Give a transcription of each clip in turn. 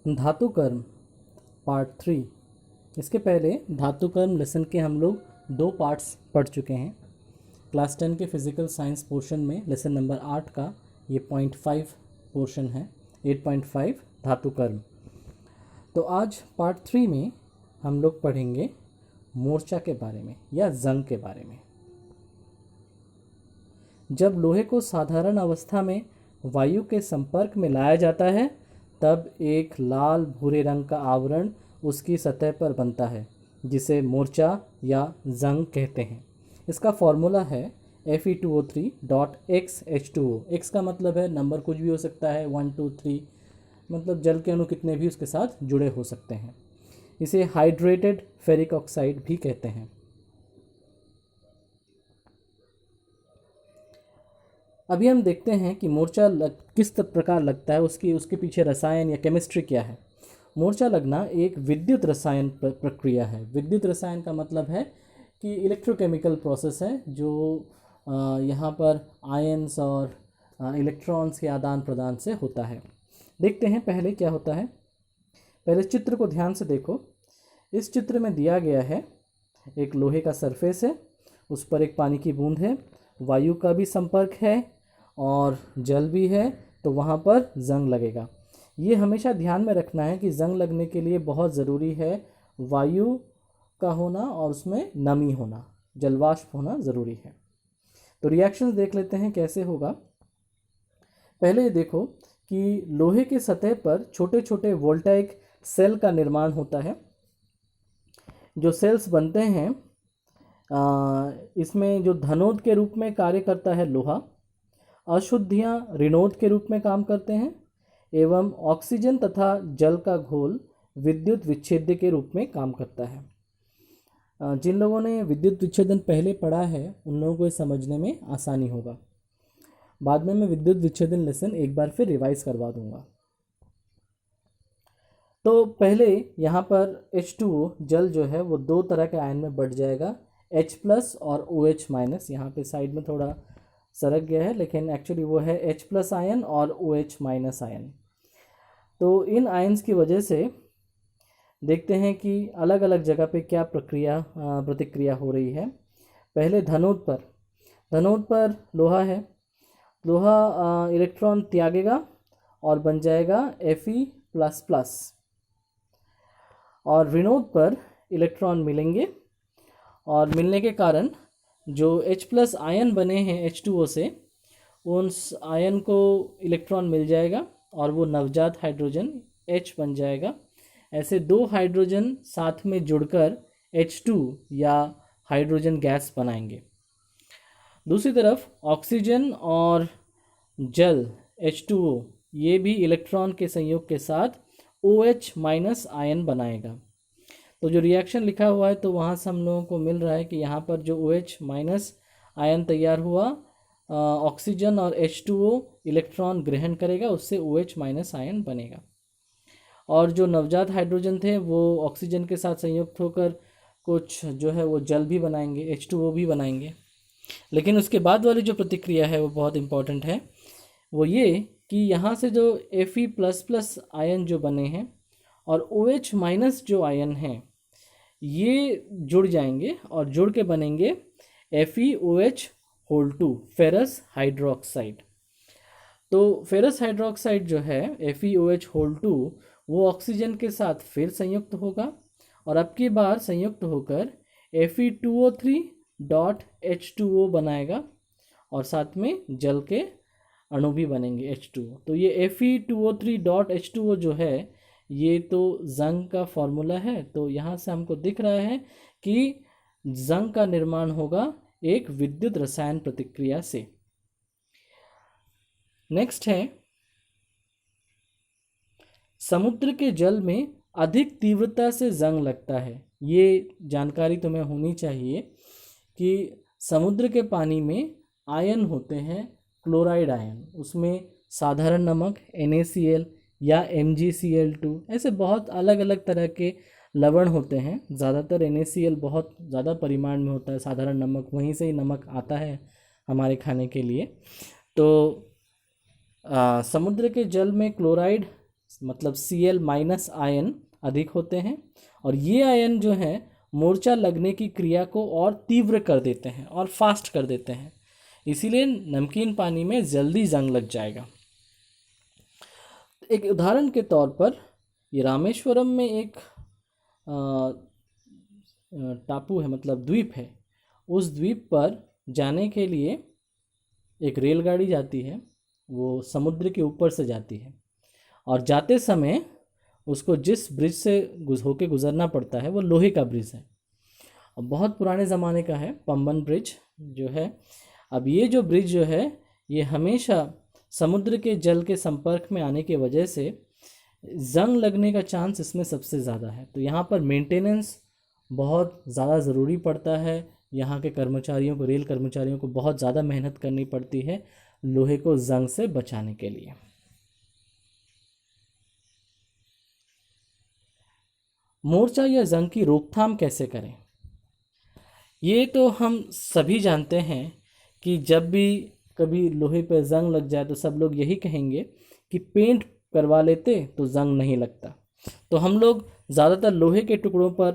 धातु कर्म पार्ट 3। इसके पहले धातु कर्म लेसन के हम लोग 2 पार्ट्स पढ़ चुके हैं। क्लास 10 के फिज़िकल साइंस पोर्शन में लेसन नंबर 8 का ये 0.5 पोर्शन है, 8.5 धातु कर्म। तो आज पार्ट 3 में हम लोग पढ़ेंगे मोर्चा के बारे में या जंग के बारे में। जब लोहे को साधारण अवस्था में वायु के संपर्क में लाया जाता है तब एक लाल भूरे रंग का आवरण उसकी सतह पर बनता है जिसे मोर्चा या जंग कहते हैं। इसका फॉर्मूला है Fe2O3.xH2O। x का मतलब है नंबर कुछ भी हो सकता है, 1 2 3, मतलब जल के अणु कितने भी उसके साथ जुड़े हो सकते हैं। इसे हाइड्रेटेड फेरिक ऑक्साइड भी कहते हैं। अभी हम देखते हैं कि मोर्चा किस प्रकार लगता है, उसके पीछे रसायन या केमिस्ट्री क्या है। मोर्चा लगना एक विद्युत रसायन प्रक्रिया है। विद्युत रसायन का मतलब है कि इलेक्ट्रोकेमिकल प्रोसेस है जो यहाँ पर आयन्स और इलेक्ट्रॉन्स के आदान प्रदान से होता है। देखते हैं पहले क्या होता है। पहले चित्र को ध्यान से देखो। इस चित्र में दिया गया है एक लोहे का सरफेस है, उस पर एक पानी की बूंद है, वायु का भी संपर्क है और जल भी है, तो वहाँ पर जंग लगेगा। ये हमेशा ध्यान में रखना है कि जंग लगने के लिए बहुत ज़रूरी है वायु का होना और उसमें नमी होना, जलवाष्प होना ज़रूरी है। तो रिएक्शंस देख लेते हैं कैसे होगा। पहले ये देखो कि लोहे के सतह पर छोटे छोटे वोल्टाइक सेल का निर्माण होता है। जो सेल्स बनते हैं इसमें जो धनोद के रूप में कार्य करता है लोहा, अशुद्धियाँ ऋणोद के रूप में काम करते हैं एवं ऑक्सीजन तथा जल का घोल विद्युत विच्छेद्य के रूप में काम करता है। जिन लोगों ने विद्युत विच्छेदन पहले पढ़ा है उन लोगों को ये समझने में आसानी होगा। बाद में मैं विद्युत विच्छेदन लेसन एक बार फिर रिवाइज करवा दूंगा। तो पहले यहाँ पर H2O जल जो है वो 2 तरह के आयन में बढ़ जाएगा, H+ और OH-। यहाँ पे साइड में थोड़ा सरक गया है लेकिन एक्चुअली वो है H+ आयन और OH- आयन। तो इन आयन्स की वजह से देखते हैं कि अलग अलग जगह पे क्या प्रतिक्रिया हो रही है। पहले धनोद पर लोहा है, लोहा इलेक्ट्रॉन त्यागेगा और बन जाएगा Fe++। और ऋणोद पर इलेक्ट्रॉन मिलेंगे और मिलने के कारण जो H+ आयन बने हैं H2O से, उस आयन को इलेक्ट्रॉन मिल जाएगा और वो नवजात हाइड्रोजन H बन जाएगा। ऐसे 2 हाइड्रोजन साथ में जुड़कर H2 या हाइड्रोजन गैस बनाएंगे। दूसरी तरफ ऑक्सीजन और जल H2O ये भी इलेक्ट्रॉन के संयोग के साथ OH- आयन बनाएगा। तो जो रिएक्शन लिखा हुआ है तो वहाँ से हम लोगों को मिल रहा है कि यहाँ पर जो OH- आयन तैयार हुआ, ऑक्सीजन और H2O इलेक्ट्रॉन ग्रहण करेगा, उससे OH- आयन बनेगा। और जो नवजात हाइड्रोजन थे वो ऑक्सीजन के साथ संयुक्त होकर कुछ जो है वो जल भी बनाएंगे, H2O भी बनाएंगे। लेकिन उसके बाद वाली जो प्रतिक्रिया है वो बहुत इम्पॉर्टेंट है। वो ये कि यहाँ से जो Fe++ आयन जो बने हैं और OH- जो आयन हैं ये जुड़ जाएंगे और जुड़ के बनेंगे FeOH2 फेरस हाइड्रोक्साइड। तो फेरस हाइड्रोक्साइड जो है FeOH2 वो ऑक्सीजन के साथ फिर संयुक्त होगा और अब की बार संयुक्त होकर Fe2O3.H2O बनाएगा और साथ में जल के अणु भी बनेंगे H2O। तो ये Fe2O3.H2O जो है ये तो जंग का फॉर्मूला है। तो यहाँ से हमको दिख रहा है कि जंग का निर्माण होगा एक विद्युत रसायन प्रतिक्रिया से। नेक्स्ट है समुद्र के जल में अधिक तीव्रता से जंग लगता है। ये जानकारी तुम्हें होनी चाहिए कि समुद्र के पानी में आयन होते हैं, क्लोराइड आयन, उसमें साधारण नमक NaCl या MgCl2, ऐसे बहुत अलग अलग तरह के लवण होते हैं। ज़्यादातर NaCl बहुत ज़्यादा परिमाण में होता है, साधारण नमक वहीं से ही नमक आता है हमारे खाने के लिए। तो समुद्र के जल में क्लोराइड मतलब Cl माइनस आयन अधिक होते हैं, और ये आयन जो है मोर्चा लगने की क्रिया को और तीव्र कर देते हैं और फास्ट कर देते हैं, इसीलिए नमकीन पानी में जल्दी जंग लग जाएगा। एक उदाहरण के तौर पर ये रामेश्वरम में एक टापू है, मतलब द्वीप है। उस द्वीप पर जाने के लिए एक रेलगाड़ी जाती है, वो समुद्र के ऊपर से जाती है, और जाते समय उसको जिस ब्रिज से होके गुजरना पड़ता है वो लोहे का ब्रिज है, और बहुत पुराने ज़माने का है, पंबन ब्रिज जो है। अब ये जो ब्रिज जो है ये हमेशा समुद्र के जल के संपर्क में आने की वजह से जंग लगने का चांस इसमें सबसे ज़्यादा है। तो यहाँ पर मेंटेनेंस बहुत ज़्यादा ज़रूरी पड़ता है। यहाँ के कर्मचारियों को, रेल कर्मचारियों को बहुत ज़्यादा मेहनत करनी पड़ती है लोहे को जंग से बचाने के लिए। मोर्चा या जंग की रोकथाम कैसे करें? ये तो हम सभी जानते हैं कि जब भी कभी लोहे पर जंग लग जाए तो सब लोग यही कहेंगे कि पेंट करवा लेते तो जंग नहीं लगता। तो हम लोग ज़्यादातर लोहे के टुकड़ों पर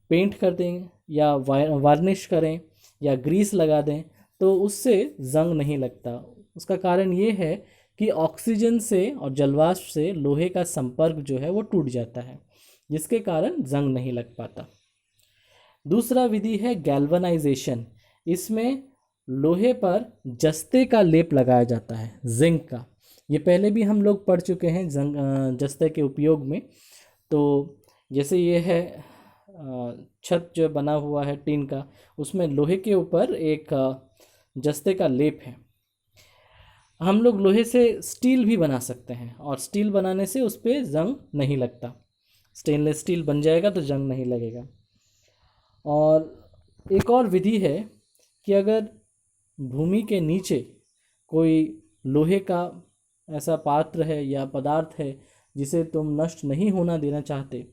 पेंट कर देंगे या वार्निश करें या ग्रीस लगा दें, तो उससे जंग नहीं लगता। उसका कारण ये है कि ऑक्सीजन से और जलवाष्प से लोहे का संपर्क जो है वो टूट जाता है, जिसके कारण जंग नहीं लग पाता। दूसरा विधि है गैल्वनाइजेशन। इसमें लोहे पर जस्ते का लेप लगाया जाता है, जिंक का। ये पहले भी हम लोग पढ़ चुके हैं जस्ते के उपयोग में। तो जैसे ये है छत जो बना हुआ है टीन का, उसमें लोहे के ऊपर एक जस्ते का लेप है। हम लोग लोहे से स्टील भी बना सकते हैं, और स्टील बनाने से उस पर जंग नहीं लगता। स्टेनलेस स्टील बन जाएगा तो जंग नहीं लगेगा। और एक और विधि है कि अगर भूमि के नीचे कोई लोहे का ऐसा पात्र है या पदार्थ है जिसे तुम नष्ट नहीं होना देना चाहते,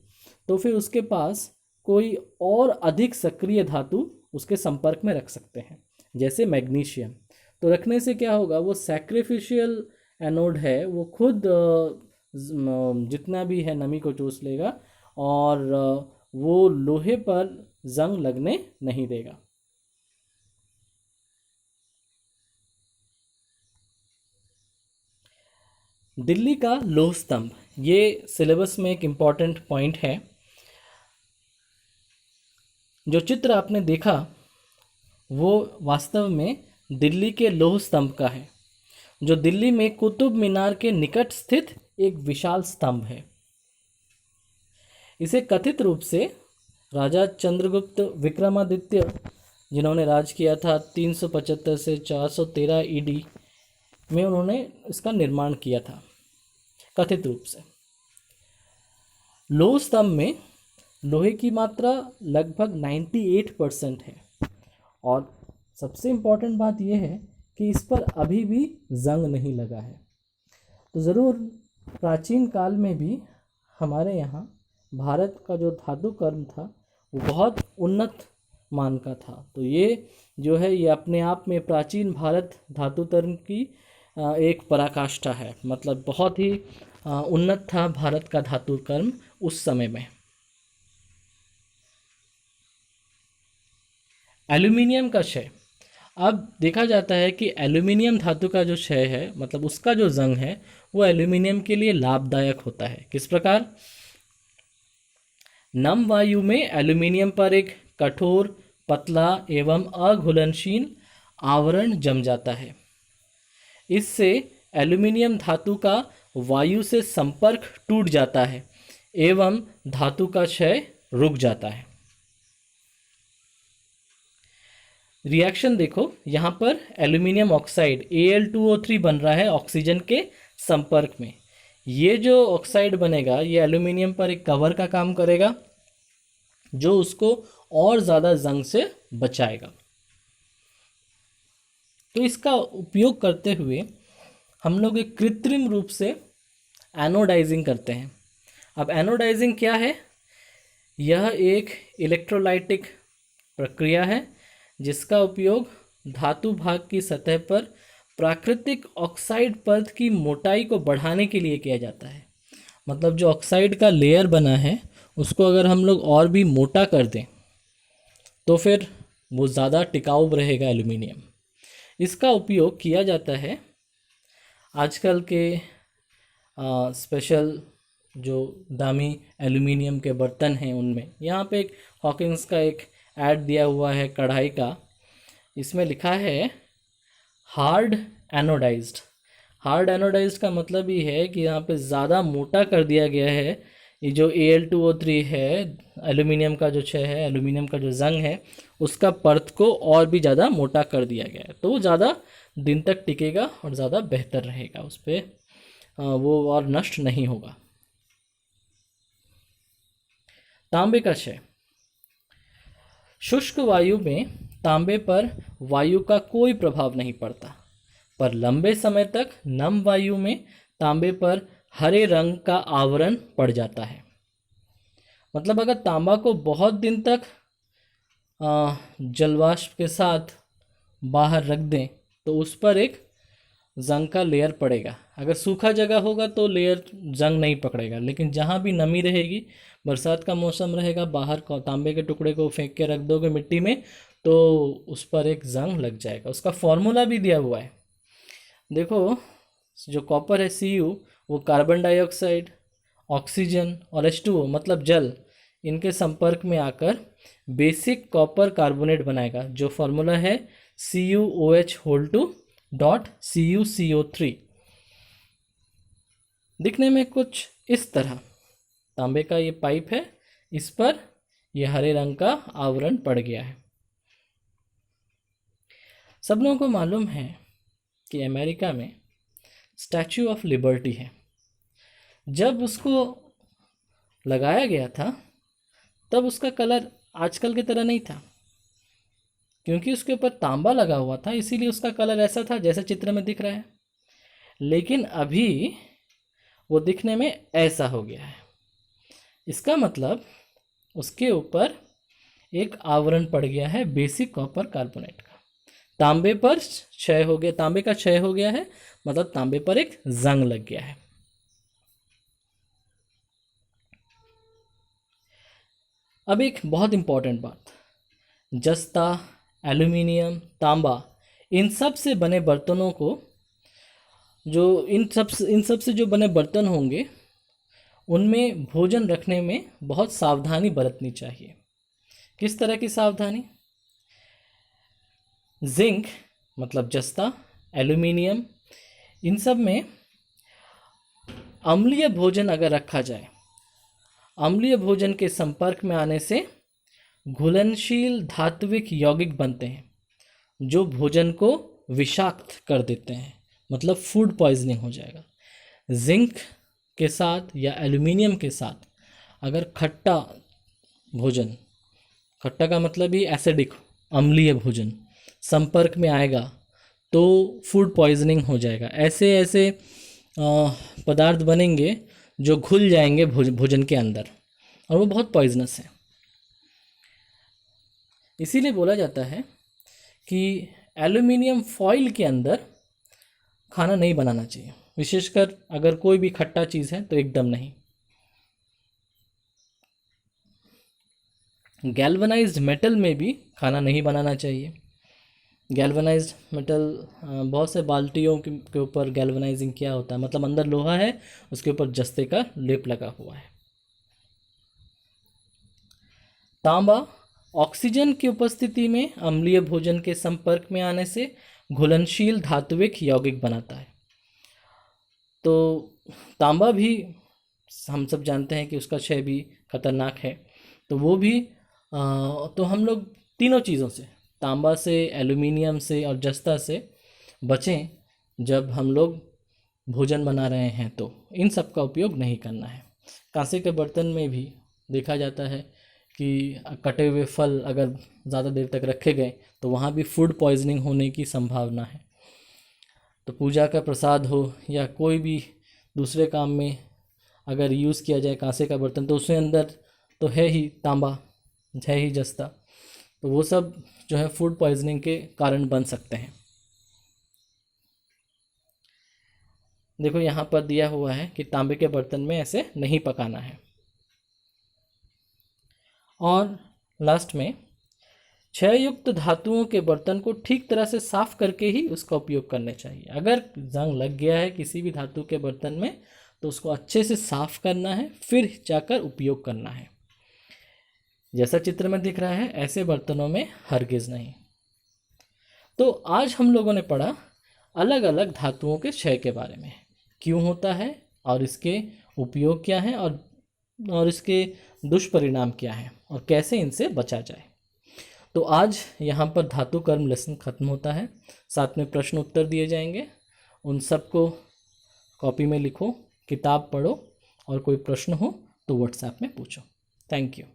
तो फिर उसके पास कोई और अधिक सक्रिय धातु उसके संपर्क में रख सकते हैं, जैसे मैग्नीशियम। तो रखने से क्या होगा, वो सैक्रिफिशियल एनोड है, वो खुद जितना भी है नमी को चूस लेगा और वो लोहे पर जंग लगने नहीं देगा। दिल्ली का लौह स्तंभ, ये सिलेबस में एक इम्पॉर्टेंट पॉइंट है। जो चित्र आपने देखा वो वास्तव में दिल्ली के लौह स्तंभ का है, जो दिल्ली में कुतुब मीनार के निकट स्थित एक विशाल स्तंभ है। इसे कथित रूप से राजा चंद्रगुप्त विक्रमादित्य, जिन्होंने राज किया था 375 से 413 ईडी में, उन्होंने इसका निर्माण किया था कथित रूप से। लौह स्तंभ में लोहे की मात्रा लगभग 98% है, और सबसे इम्पॉर्टेंट बात यह है कि इस पर अभी भी जंग नहीं लगा है। तो ज़रूर प्राचीन काल में भी हमारे यहाँ भारत का जो धातु कर्म था वो बहुत उन्नत मान का था। तो ये जो है ये अपने आप में प्राचीन भारत धातु कर्म की एक पराकाष्ठा है। मतलब बहुत ही उन्नत था भारत का धातु कर्म उस समय में। एल्यूमिनियम का क्षय। अब देखा जाता है कि एल्यूमिनियम धातु का जो क्षय है, मतलब उसका जो जंग है, वो एल्यूमिनियम के लिए लाभदायक होता है। किस प्रकार? नम वायु में एल्यूमिनियम पर एक कठोर, पतला एवं अघुलनशील आवरण जम जाता है। इससे एल्यूमिनियम धातु का वायु से संपर्क टूट जाता है एवं धातु का क्षय रुक जाता है। रिएक्शन देखो, यहाँ पर एल्यूमिनियम ऑक्साइड Al2O3 बन रहा है ऑक्सीजन के संपर्क में। ये जो ऑक्साइड बनेगा ये एल्यूमिनियम पर एक कवर का काम करेगा, जो उसको और ज़्यादा जंग से बचाएगा। तो इसका उपयोग करते हुए हम लोग एक कृत्रिम रूप से एनोडाइजिंग करते हैं। अब एनोडाइजिंग क्या है? यह एक इलेक्ट्रोलाइटिक प्रक्रिया है जिसका उपयोग धातु भाग की सतह पर प्राकृतिक ऑक्साइड परत की मोटाई को बढ़ाने के लिए किया जाता है। मतलब जो ऑक्साइड का लेयर बना है उसको अगर हम लोग और भी मोटा कर दें तो फिर वो ज़्यादा टिकाऊ रहेगा एल्यूमिनियम। इसका उपयोग किया जाता है आजकल के स्पेशल जो दामी एल्यूमिनियम के बर्तन हैं उनमें। यहाँ पे एक हॉकिंस का एक ऐड दिया हुआ है कढ़ाई का, इसमें लिखा है हार्ड एनोडाइज्ड। हार्ड एनोडाइज्ड का मतलब ये है कि यहाँ पे ज़्यादा मोटा कर दिया गया है। ये जो Al2O3 है, एल्यूमिनियम का जो छः है, एल्यूमिनियम का जो जंग है, उसका परत को और भी ज़्यादा मोटा कर दिया गया है, तो वो ज़्यादा दिन तक टिकेगा और ज़्यादा बेहतर रहेगा, उस पर वो और नष्ट नहीं होगा। तांबे का क्षय। शुष्क वायु में तांबे पर वायु का कोई प्रभाव नहीं पड़ता, पर लंबे समय तक नम वायु में तांबे पर हरे रंग का आवरण पड़ जाता है। मतलब अगर तांबा को बहुत दिन तक जलवाष्प के साथ बाहर रख दें तो उस पर एक जंग का लेयर पड़ेगा। अगर सूखा जगह होगा तो लेयर जंग नहीं पकड़ेगा, लेकिन जहाँ भी नमी रहेगी, बरसात का मौसम रहेगा, बाहर तांबे के टुकड़े को फेंक के रख दोगे मिट्टी में तो उस पर एक जंग लग जाएगा। उसका फॉर्मूला भी दिया हुआ है, देखो। जो कॉपर है Cu, वो कार्बन डाइऑक्साइड, ऑक्सीजन और H2O मतलब जल, इनके संपर्क में आकर बेसिक कॉपर कार्बोनेट बनाएगा, जो फॉर्मूला है CuOH2 डॉट CuCO3। दिखने में कुछ इस तरह तांबे का ये पाइप है, इस पर ये हरे रंग का आवरण पड़ गया है। सब लोगों को मालूम है कि अमेरिका में स्टैचू ऑफ लिबर्टी है। जब उसको लगाया गया था तब उसका कलर आजकल की तरह नहीं था, क्योंकि उसके ऊपर तांबा लगा हुआ था, इसीलिए उसका कलर ऐसा था जैसा चित्र में दिख रहा है। लेकिन अभी वो दिखने में ऐसा हो गया है। इसका मतलब उसके ऊपर एक आवरण पड़ गया है बेसिक कॉपर कार्बोनेट का। तांबे पर क्षय हो गया, तांबे का क्षय हो गया है, मतलब तांबे पर एक जंग लग गया है। अब एक बहुत इंपॉर्टेंट बात, जस्ता, एल्यूमिनियम, तांबा, इन सब से बने बर्तनों को, जो इन सब से जो बने बर्तन होंगे उनमें भोजन रखने में बहुत सावधानी बरतनी चाहिए। किस तरह की सावधानी? जिंक मतलब जस्ता, एल्यूमिनियम, इन सब में अम्लीय भोजन अगर रखा जाए, अम्लीय भोजन के संपर्क में आने से घुलनशील धात्विक यौगिक बनते हैं जो भोजन को विषाक्त कर देते हैं, मतलब फूड पॉइजनिंग हो जाएगा। जिंक के साथ या एल्यूमिनियम के साथ अगर खट्टा भोजन, खट्टा का मतलब ही एसिडिक, अम्लीय भोजन संपर्क में आएगा तो फूड पॉइजनिंग हो जाएगा। ऐसे ऐसे पदार्थ बनेंगे जो घुल जाएंगे भोजन के अंदर, और वो बहुत पॉइजनस है। इसीलिए बोला जाता है कि एल्यूमिनियम फॉइल के अंदर खाना नहीं बनाना चाहिए, विशेषकर अगर कोई भी खट्टा चीज़ है तो एकदम नहीं। गैल्वनाइज्ड मेटल में भी खाना नहीं बनाना चाहिए। गैल्वनाइज्ड मेटल, बहुत से बाल्टियों के ऊपर गैल्वनाइजिंग किया होता है, मतलब अंदर लोहा है, उसके ऊपर जस्ते का लेप लगा हुआ है। तांबा ऑक्सीजन की उपस्थिति में अम्लीय भोजन के संपर्क में आने से घुलनशील धात्विक यौगिक बनाता है। तो तांबा भी हम सब जानते हैं कि उसका क्षय भी खतरनाक है, तो वो भी तो हम लोग तीनों चीज़ों से, तांबा से, एल्यूमिनियम से और जस्ता से बचें जब हम लोग भोजन बना रहे हैं, तो इन सब का उपयोग नहीं करना है। कांसे के बर्तन में भी देखा जाता है कि कटे हुए फल अगर ज़्यादा देर तक रखे गए तो वहाँ भी फूड पॉइजनिंग होने की संभावना है। तो पूजा का प्रसाद हो या कोई भी दूसरे काम में अगर यूज़ किया जाए कांसे का बर्तन, तो उसके अंदर तो है ही तांबा, है ही जस्ता, तो वो सब जो है फूड पॉइजनिंग के कारण बन सकते हैं। देखो यहाँ पर दिया हुआ है कि तांबे के बर्तन में ऐसे नहीं पकाना है। और लास्ट में क्षययुक्त धातुओं के बर्तन को ठीक तरह से साफ करके ही उसका उपयोग करना चाहिए। अगर जंग लग गया है किसी भी धातु के बर्तन में तो उसको अच्छे से साफ करना है, फिर जाकर उपयोग करना है। जैसा चित्र में दिख रहा है ऐसे बर्तनों में हरगिज नहीं। तो आज हम लोगों ने पढ़ा अलग अलग धातुओं के क्षय के बारे में, क्यों होता है और इसके उपयोग क्या है और इसके दुष्परिणाम क्या हैं और कैसे इनसे बचा जाए। तो आज यहाँ पर धातु कर्म लेसन खत्म होता है। साथ में प्रश्न उत्तर दिए जाएंगे, उन सबको कॉपी में लिखो, किताब पढ़ो और कोई प्रश्न हो तो व्हाट्सएप में पूछो। Thank you.